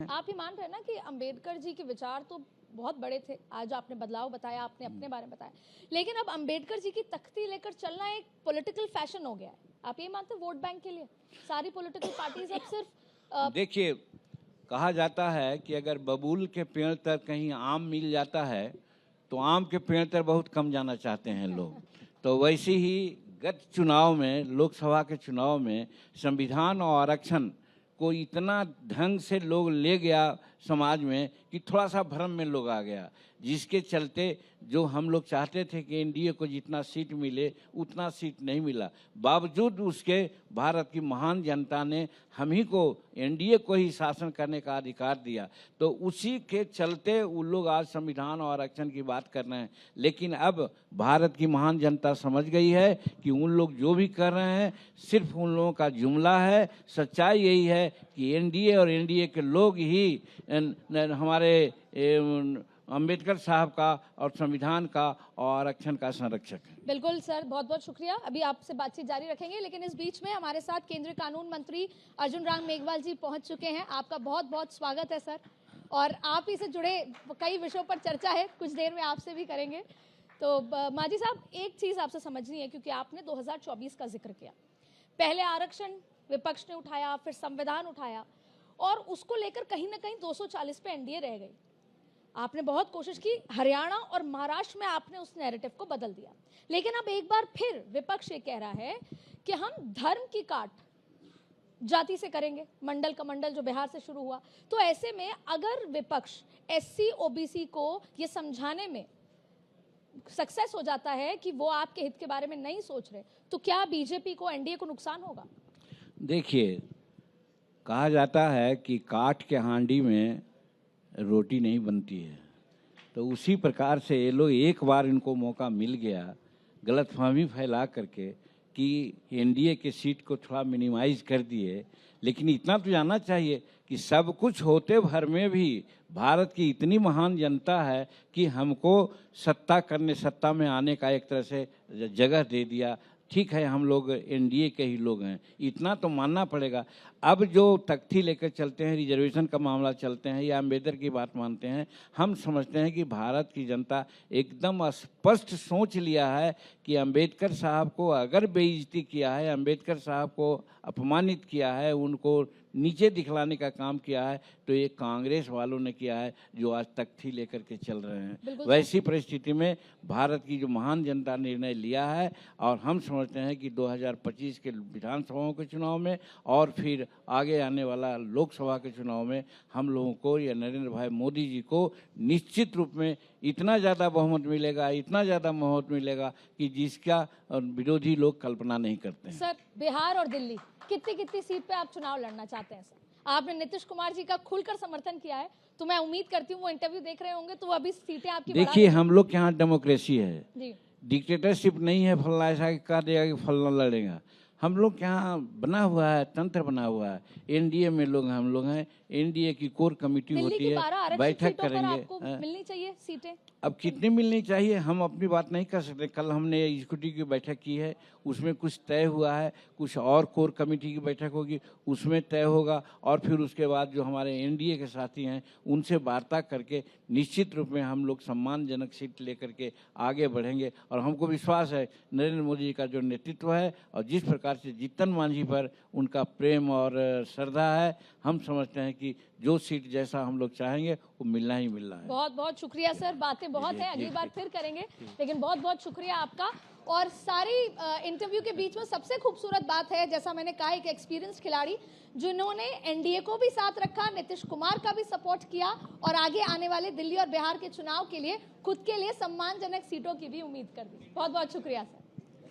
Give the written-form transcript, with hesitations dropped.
आप ही मान रहे हैं ना कि अंबेडकर जी के विचार तो बहुत बड़े थे, आज आपने बदलाव बताया, आपने अपने बारे में बताया, लेकिन अब अंबेडकर जी की तख्ती लेकर चलना एक पॉलिटिकल फैशन हो गया है। आप ये मानते हैं वोट बैंक के लिए सारी पॉलिटिकल पार्टीज अब सिर्फ देखिए, कहा जाता है कि अगर बबूल के पेड़ तक कहीं आम मिल जाता है तो आम के पेड़ तक बहुत कम जाना चाहते हैं लोग। तो वैसे ही गत चुनाव में, लोकसभा के चुनाव में संविधान और आरक्षण को इतना ढंग से लोग ले गया समाज में कि थोड़ा सा भ्रम में लोग आ गया, जिसके चलते जो हम लोग चाहते थे कि एनडीए को जितना सीट मिले उतना सीट नहीं मिला। बावजूद उसके भारत की महान जनता ने हम ही को, एनडीए को ही शासन करने का अधिकार दिया। तो उसी के चलते वो लोग आज संविधान और आरक्षण की बात कर रहे हैं। लेकिन अब भारत की महान जनता समझ गई है कि उन लोग जो भी कर रहे हैं सिर्फ उन लोगों का जुमला है। सच्चाई यही है कि एनडीए और एनडीए के लोग ही हमारे अंबेडकर साहब का और संविधान का और आरक्षण का संरक्षक है। बिल्कुल सर, बहुत बहुत शुक्रिया। अभी आपसे बातचीत जारी रखेंगे, लेकिन इस बीच में हमारे साथ केंद्रीय कानून मंत्री अर्जुन राम मेघवाल जी पहुंच चुके हैं। आपका बहुत बहुत स्वागत है सर, और आप ही से जुड़े कई विषयों पर चर्चा है, कुछ देर में आपसे भी करेंगे। तो मांझी साहब, एक चीज़ आपसे समझनी है, क्योंकि आपने 2024 का जिक्र किया। पहले आरक्षण विपक्ष ने उठाया, फिर संविधान उठाया, और उसको लेकर कहीं ना कहीं 240 पे एनडीए रह गई। आपने बहुत कोशिश की, हरियाणा और महाराष्ट्र में आपने उस नैरेटिव को बदल दिया, लेकिन अब एक बार फिर विपक्ष ये कह रहा है कि हम धर्म की काट जाति से करेंगे, मंडल का मंडल जो बिहार से शुरू हुआ। तो ऐसे में अगर विपक्ष एससी ओबीसी को ये समझाने में सक्सेस हो जाता है कि वो आपके हित के बारे में नहीं सोच रहे, तो क्या बीजेपी को, एनडीए को नुकसान होगा? देखिए, कहा जाता है कि काठ के हांडी में रोटी नहीं बनती है। तो उसी प्रकार से ये लोग, एक बार इनको मौका मिल गया गलतफहमी फैला करके कि एनडीए के सीट को थोड़ा मिनिमाइज कर दिए। लेकिन इतना तो जानना चाहिए कि सब कुछ होते भर में भी भारत की इतनी महान जनता है कि हमको सत्ता में आने का एक तरह से जगह दे दिया। ठीक है, हम लोग एनडीए के ही लोग हैं, इतना तो मानना पड़ेगा। अब जो तख्ती लेकर चलते हैं, रिजर्वेशन का मामला चलते हैं या अम्बेडकर की बात मानते हैं, हम समझते हैं कि भारत की जनता एकदम स्पष्ट सोच लिया है कि अम्बेडकर साहब को अगर बेइज्जती किया है, अम्बेडकर साहब को अपमानित किया है, उनको नीचे दिखलाने का काम किया है, तो ये कांग्रेस वालों ने किया है जो आज तख्ती लेकर के चल रहे हैं। वैसी परिस्थिति में भारत की जो महान जनता ने निर्णय लिया है, और हम समझते हैं कि 2025 के विधानसभाओं के चुनाव में और फिर आगे आने वाला लोकसभा के चुनाव में हम लोगों को या नरेंद्र भाई मोदी जी को निश्चित रूप में इतना ज़्यादा बहुमत मिलेगा, इतना ज़्यादा बहुमत मिलेगा कि जिसका विरोधी लोग कल्पना नहीं करते हैं। सर, बिहार और दिल्ली कितनी सीट पे आप चुनाव लड़ना चाहते हैं? सर, आपने नीतीश कुमार जी का खुलकर समर्थन किया है, तो मैं उम्मीद करती हूँ वो इंटरव्यू देख रहे होंगे, तो वो अभी सीटें आपकी देखिए, हम लोग के यहाँ डेमोक्रेसी है जी, डिक्टेटरशिप नहीं है। फलना ऐसा कह देगा कि फलना लड़ेगा। हम लोग के यहाँ बना हुआ है, तंत्र बना हुआ है। एनडीए में लोग हम लोग हैं, एनडीए की कोर कमेटी होती है, बैठक करेंगे। मिलनी चाहिए सीटें, अब कितनी मिलनी चाहिए हम अपनी बात नहीं कर सकते। कल हमने एग्जीक्यूटिव की बैठक की है, उसमें कुछ तय हुआ है, कुछ और कोर कमेटी की बैठक होगी, उसमें तय होगा, और फिर उसके बाद जो हमारे एनडीए के साथी हैं उनसे वार्ता करके निश्चित रूप में हम लोग सम्मानजनक सीट लेकर के आगे बढ़ेंगे। और हमको विश्वास है नरेंद्र मोदी जी का जो नेतृत्व है और जिस प्रकार से जीतन मांझी पर उनका प्रेम और श्रद्धा है, हम समझते हैं कि जो सीट जैसा हम लोग चाहेंगे वो मिलना ही मिलना है। बहुत बहुत शुक्रिया सर, बातें बहुत हैं, अगली बार फिर करेंगे, लेकिन बहुत बहुत शुक्रिया आपका। और सारी इंटरव्यू के बीच में सबसे खूबसूरत बात है, जैसा मैंने कहा, एक एक्सपीरियंस खिलाड़ी जिन्होंने एनडीए को भी साथ रखा, नीतीश कुमार का भी सपोर्ट किया, और आगे आने वाले दिल्ली और बिहार के चुनाव के लिए खुद के लिए सम्मानजनक सीटों की भी उम्मीद कर दी। बहुत बहुत शुक्रिया सर।